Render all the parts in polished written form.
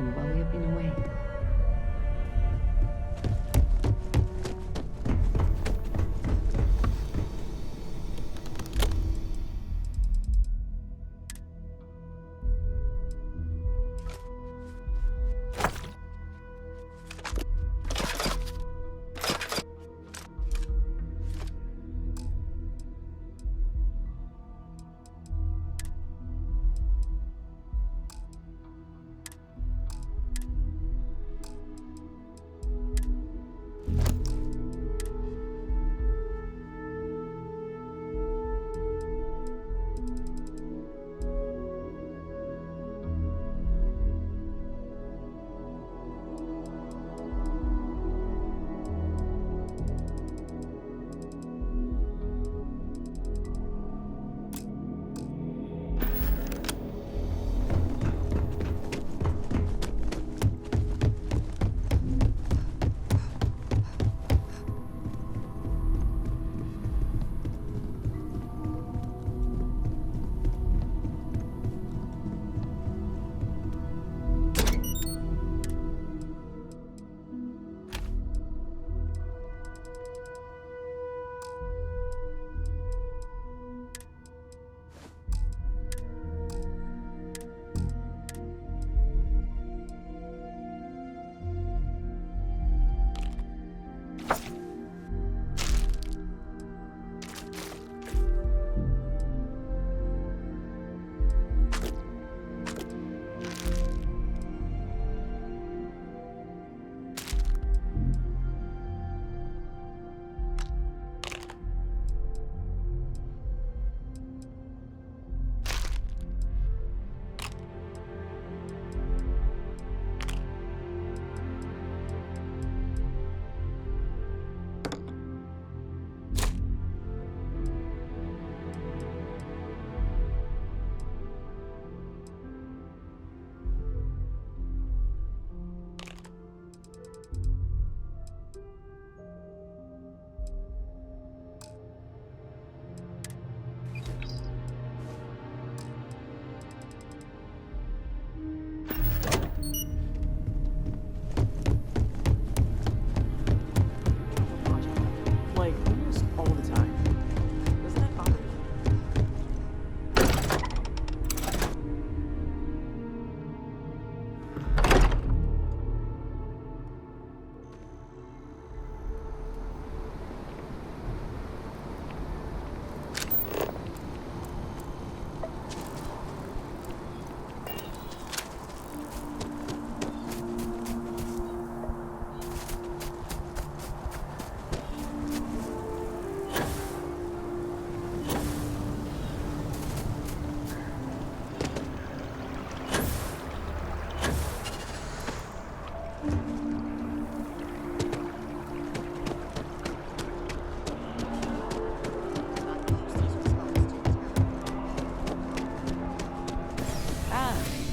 happened while we have been away.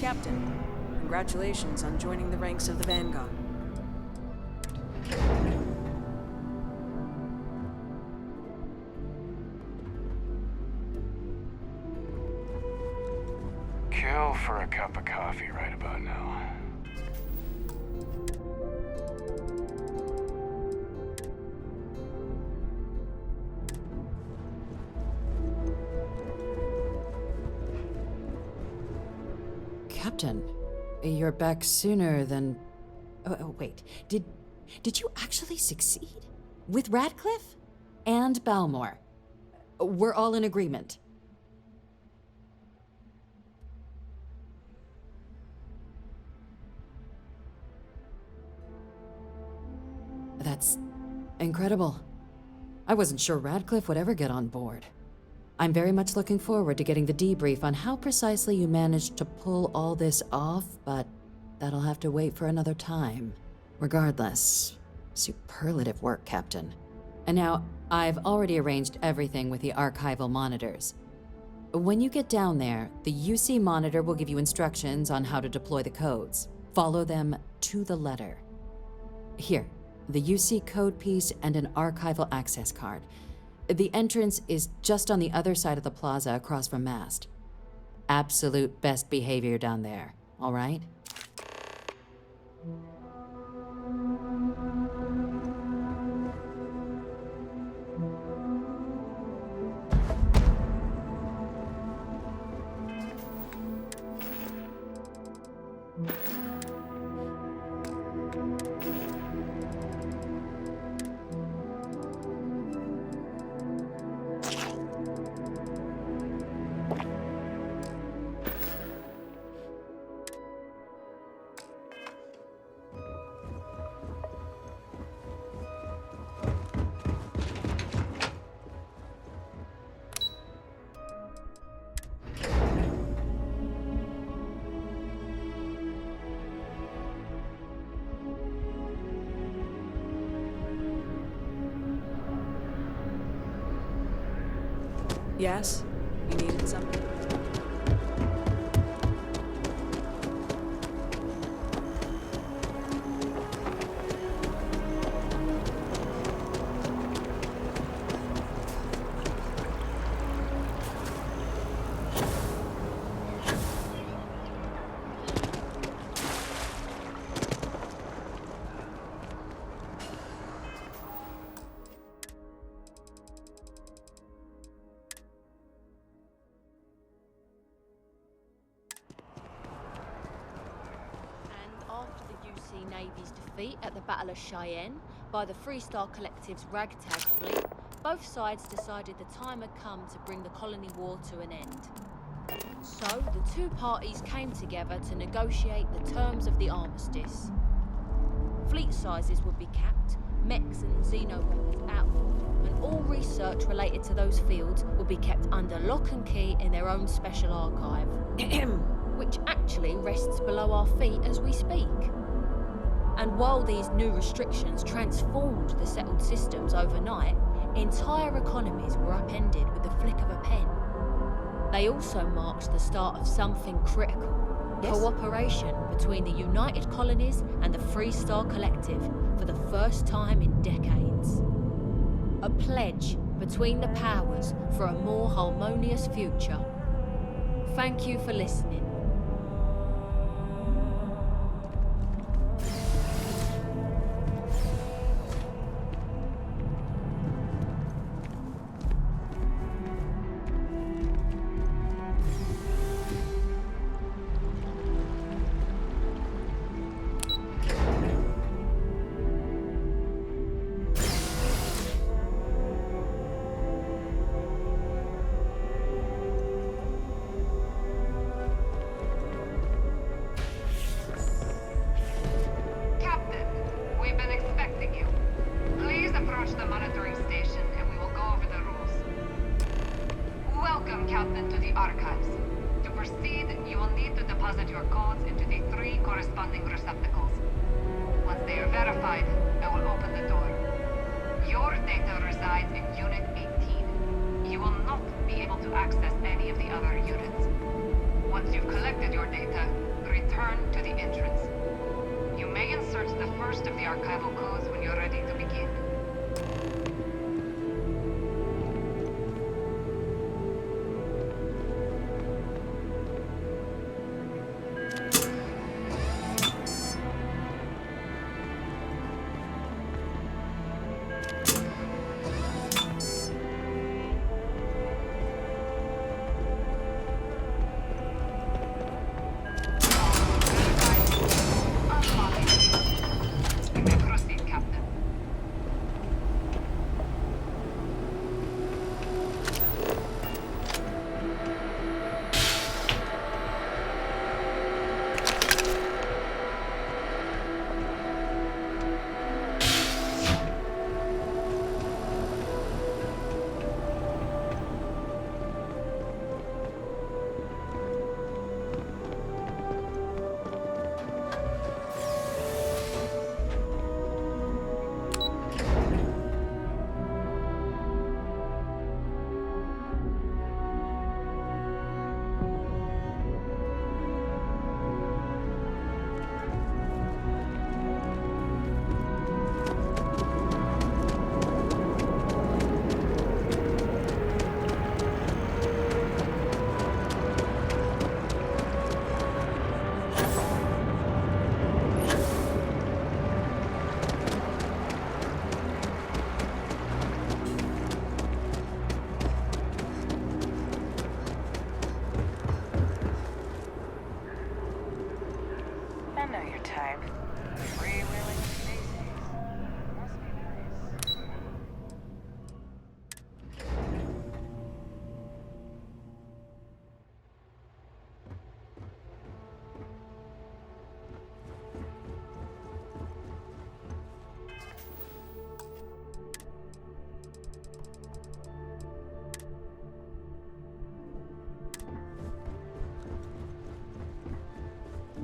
Captain, congratulations on joining the ranks of the Vanguard. Kill for a cup of coffee right about now. Captain, you're back sooner than... Oh, wait. Did you actually succeed? With Radcliffe? And Balmore? We're all in agreement. That's incredible. I wasn't sure Radcliffe would ever get on board. I'm very much looking forward to getting the debrief on how precisely you managed to pull all this off, but that'll have to wait for another time. Regardless, superlative work, Captain. And now, I've already arranged everything with the archival monitors. When you get down there, the UC monitor will give you instructions on how to deploy the codes. Follow them to the letter. Here, the UC code piece and an archival access card. The entrance is just on the other side of the plaza across from Mast. Absolute best behavior down there, all right? Yes? You needed something? After the UC Navy's defeat at the Battle of Cheyenne by the Freestar Collective's ragtag fleet, both sides decided the time had come to bring the colony war to an end. So, the two parties came together to negotiate the terms of the armistice. Fleet sizes would be capped, mechs and xeno-weapons outlawed, and all research related to those fields would be kept under lock and key in their own special archive. Which actually rests below our feet as we speak. And while these new restrictions transformed the settled systems overnight, entire economies were upended with the flick of a pen. They also marked the start of something critical. Yes. Cooperation between the United Colonies and the Freestar Collective for the first time in decades. A pledge between the powers for a more harmonious future. Thank you for listening.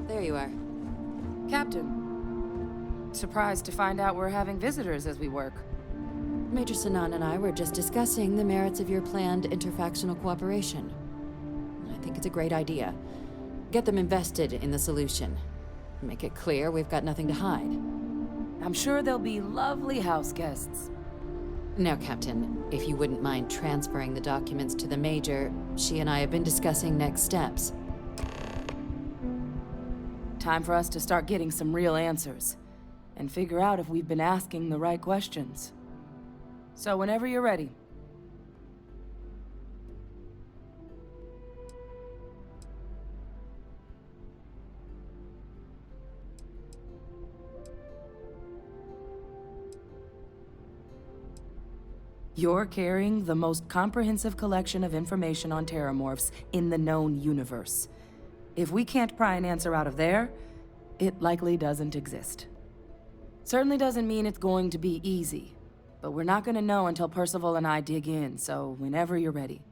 There you are. Captain. Surprised to find out we're having visitors as we work. Major Sanan and I were just discussing the merits of your planned interfactional cooperation. I think it's a great idea. Get them invested in the solution. Make it clear we've got nothing to hide. I'm sure they'll be lovely house guests. Now, Captain, if you wouldn't mind transferring the documents to the Major, she and I have been discussing next steps. Time for us to start getting some real answers, and figure out if we've been asking the right questions. So whenever you're ready. You're carrying the most comprehensive collection of information on terramorphs in the known universe. If we can't pry an answer out of there, it likely doesn't exist. Certainly doesn't mean it's going to be easy, but we're not gonna know until Percival and I dig in, so whenever you're ready.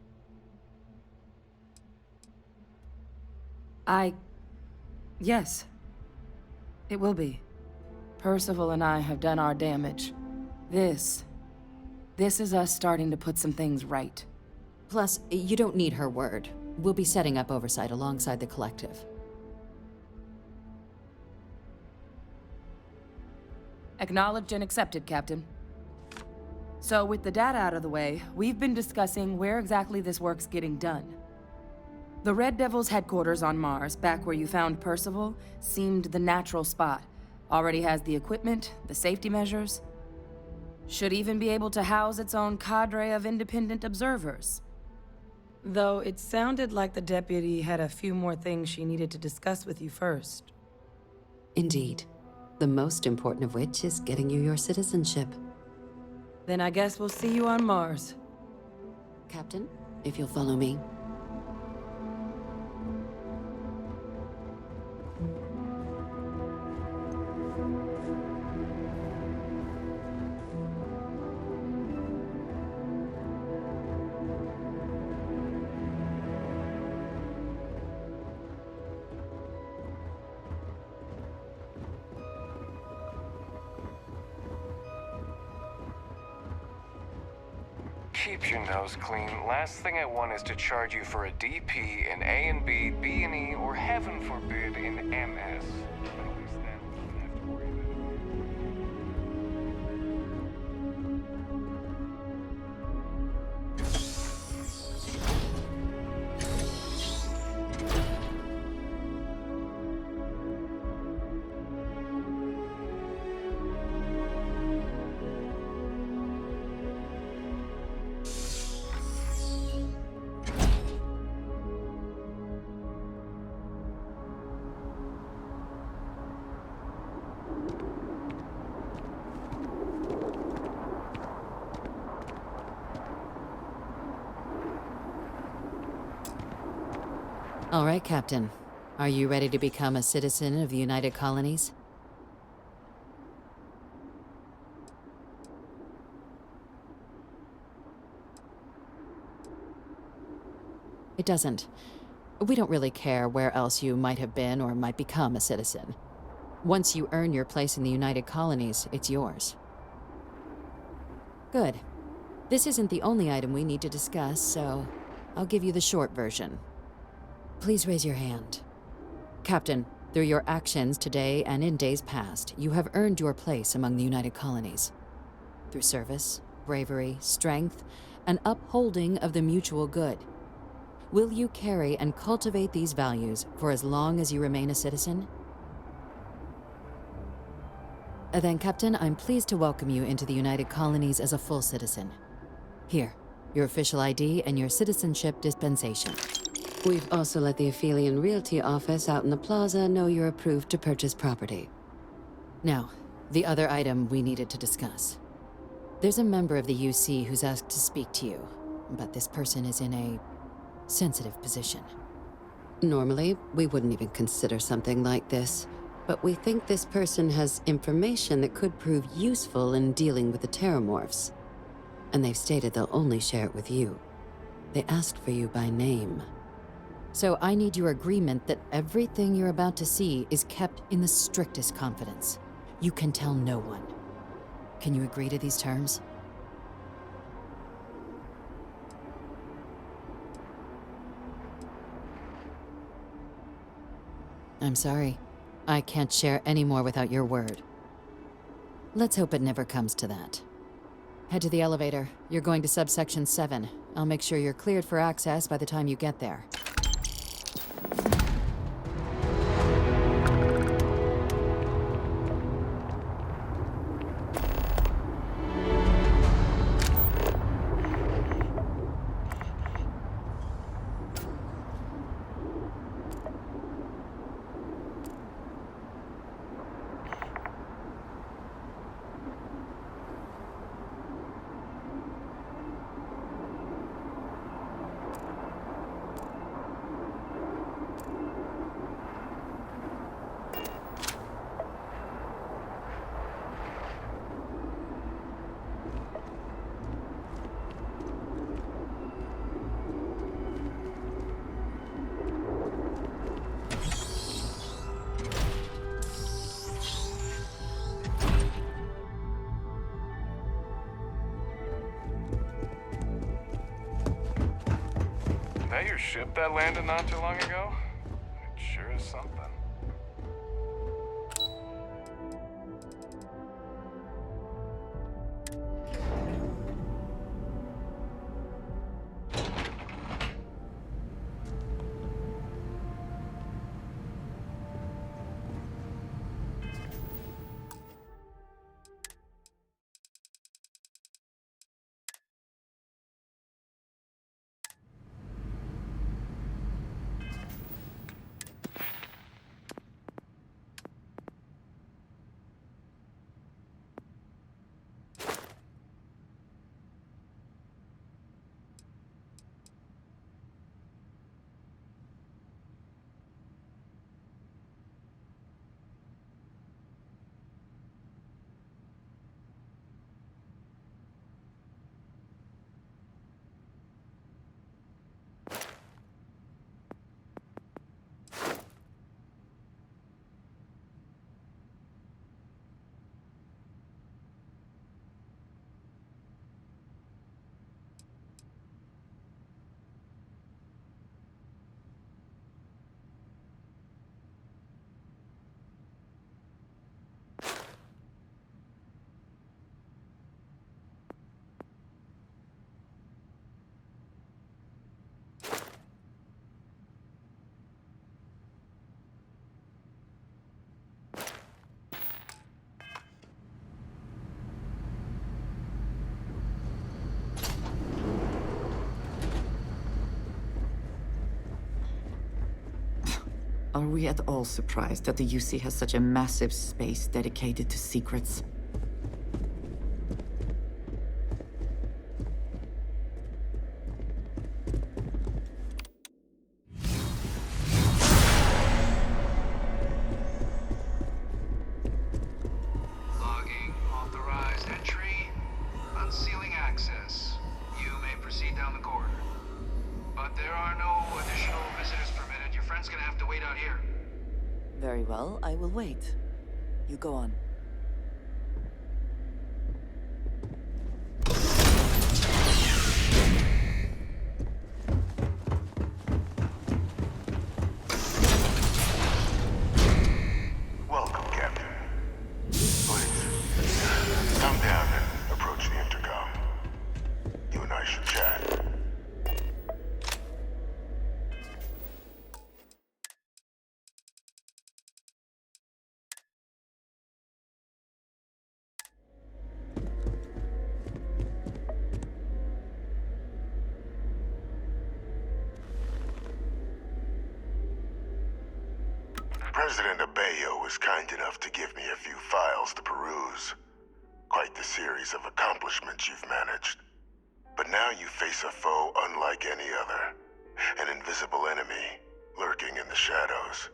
Yes. It will be. Percival and I have done our damage. This is us starting to put some things right. Plus, you don't need her word. We'll be setting up oversight alongside the collective. Acknowledged and accepted, Captain. So with the data out of the way, we've been discussing where exactly this work's getting done. The Red Devil's headquarters on Mars, back where you found Percival, seemed the natural spot. Already has the equipment, the safety measures. Should even be able to house its own cadre of independent observers. Though it sounded like the deputy had a few more things she needed to discuss with you first. Indeed. The most important of which is getting you your citizenship. Then I guess we'll see you on Mars. Captain, if you'll follow me. Keep your nose clean. Last thing I want is to charge you for a DP in A and B, B and E, or heaven forbid in MS. But at least then we don't have to worry about it. All right, Captain. Are you ready to become a citizen of the United Colonies? It doesn't. We don't really care where else you might have been or might become a citizen. Once you earn your place in the United Colonies, it's yours. Good. This isn't the only item we need to discuss, so I'll give you the short version. Please raise your hand. Captain, through your actions today and in days past, you have earned your place among the United Colonies. Through service, bravery, strength, and upholding of the mutual good. Will you carry and cultivate these values for as long as you remain a citizen? Then, Captain, I'm pleased to welcome you into the United Colonies as a full citizen. Here, your official ID and your citizenship dispensation. We've also let the Aphelion Realty office out in the plaza know you're approved to purchase property. Now, the other item we needed to discuss. There's a member of the UC who's asked to speak to you, but this person is in a sensitive position. Normally, we wouldn't even consider something like this, but we think this person has information that could prove useful in dealing with the terramorphs. And they've stated they'll only share it with you. They asked for you by name. So I need your agreement that everything you're about to see is kept in the strictest confidence. You can tell no one. Can you agree to these terms? I'm sorry. I can't share any more without your word. Let's hope it never comes to that. Head to the elevator. You're going to subsection 7. I'll make sure you're cleared for access by the time you get there. That your ship that landed not too long ago? It sure is something. Are we at all surprised that the UC has such a massive space dedicated to secrets? Logging authorized entry. Unsealing access. You may proceed down the corridor. But there are no additional visitors permitted. Your friend's gonna have to wait out here. Very well, I will wait. You go on. Welcome, Captain. Please, come down and approach the intercom. You and I should chat. President Abeyo was kind enough to give me a few files to peruse. Quite the series of accomplishments you've managed. But now you face a foe unlike any other. An invisible enemy, lurking in the shadows.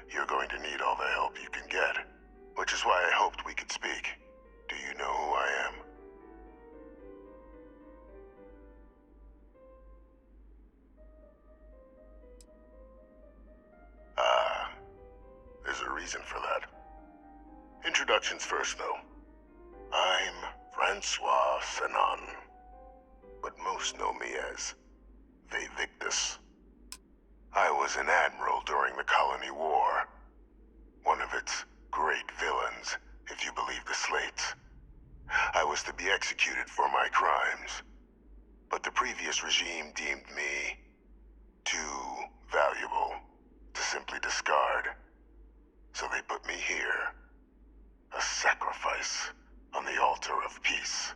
You're going to need all the help you can get, which is why I hoped we could speak. Do you know who I am? There's a reason for that. Introductions first, though. I'm Francois Sanon, but most know me as Vae Victis. I was an admiral during the Colony War, one of its great villains, if you believe the slates. I was to be executed for my crimes, but the previous regime deemed me too valuable to simply discard. So they put me here, a sacrifice on the altar of peace.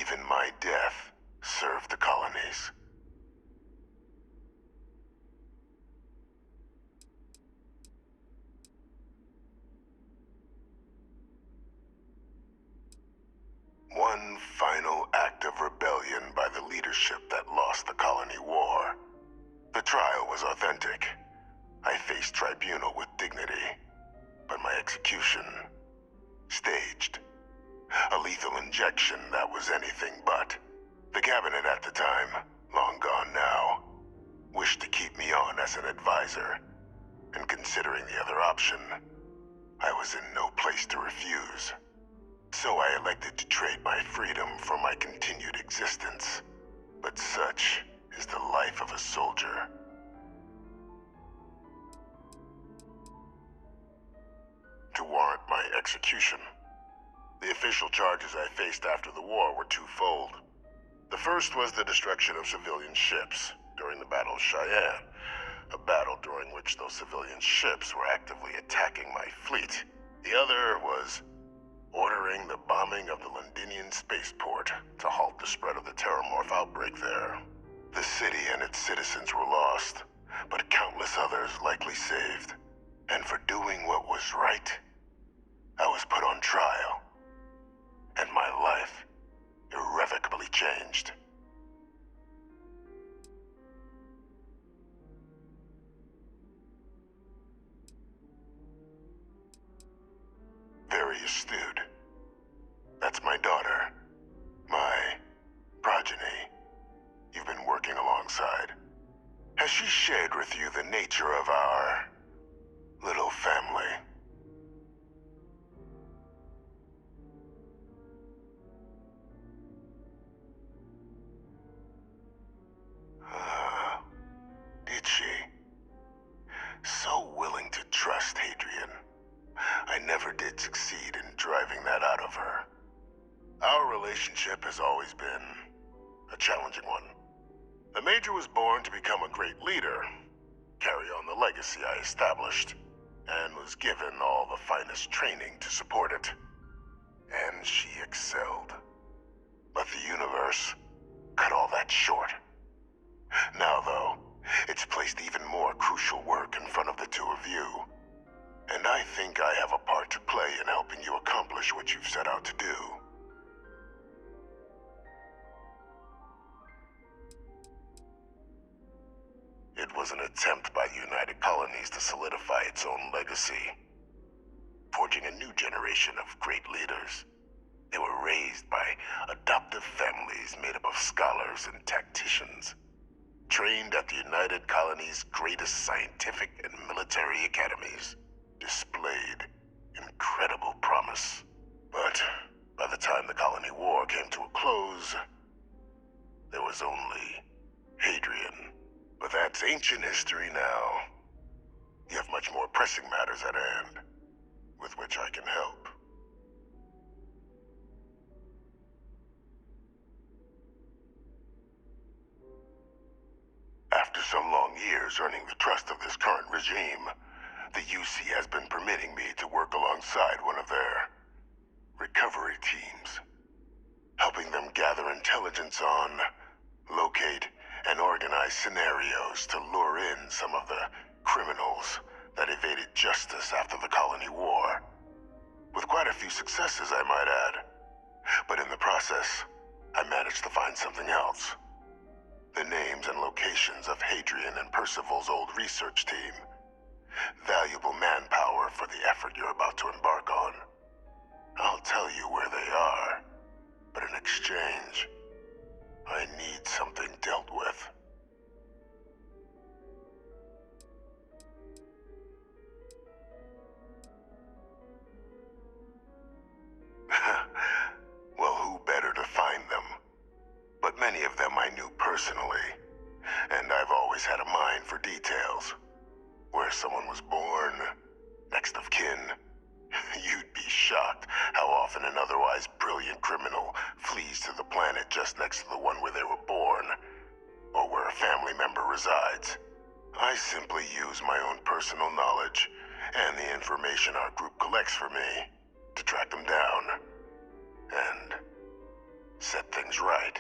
Even my death served the colonies. One final act of rebellion by the leadership that lost the colony war. The trial was authentic. I faced tribunal with dignity, but my execution, staged. A lethal injection that was anything but. The cabinet at the time, long gone now, wished to keep me on as an advisor, and considering the other option, I was in no place to refuse. So I elected to trade my freedom for my continued existence. But such is the life of a soldier. To warrant my execution, the official charges I faced after the war were twofold. The first was the destruction of civilian ships during the Battle of Cheyenne, a battle during which those civilian ships were actively attacking my fleet. The other was ordering the bombing of the Londinian spaceport to halt the spread of the Terramorph outbreak there. The city and its citizens were lost, but countless others likely saved. And for doing what was right, I was put on trial, and my life irrevocably changed. Very astute. That's my daughter. My progeny. You've been working alongside. Has she shared with you the nature of our little family? Did she? So willing to trust Hadrian. I never did succeed in driving that out of her. Our relationship has always been a challenging one. The Major was born to become a great leader, carry on the legacy I established, and was given all the finest training to support it. And she excelled. But the universe cut all that short. Now, though, it's placed even more crucial work in front of the two of you. And I think I have a part to play in helping you accomplish what you've set out to do. It was an attempt by the United Colonies to solidify its own legacy, forging a new generation of great leaders. They were raised by adoptive families made up of scholars and tacticians, trained at the United Colonies' greatest scientific and military academies, displayed incredible promise. But by the time the Colony War came to a close, there was only Hadrian. But that's ancient history now. You have much more pressing matters at hand, with which I can help. After some long years earning the trust of this current regime, the UC has been permitting me to work alongside one of their recovery teams, helping them gather intelligence on, locate, and organize scenarios to lure in some of the criminals that evaded justice after the Colony War. With quite a few successes, I might add. But in the process, I managed to find something else. The names and locations of Hadrian and Percival's old research team. Valuable manpower for the effort you're about to embark on. I'll tell you where they are, but in exchange, I need something dealt with. Well, who better to find them? But many of them I knew personally, and I've always had a mind for details. Where someone was born, next next of kin. You'd be shocked how often an otherwise brilliant criminal flees to the planet just next to the one where they were born, or where a family member resides. I simply use my own personal knowledge and the information our group collects for me to track them down and set things right.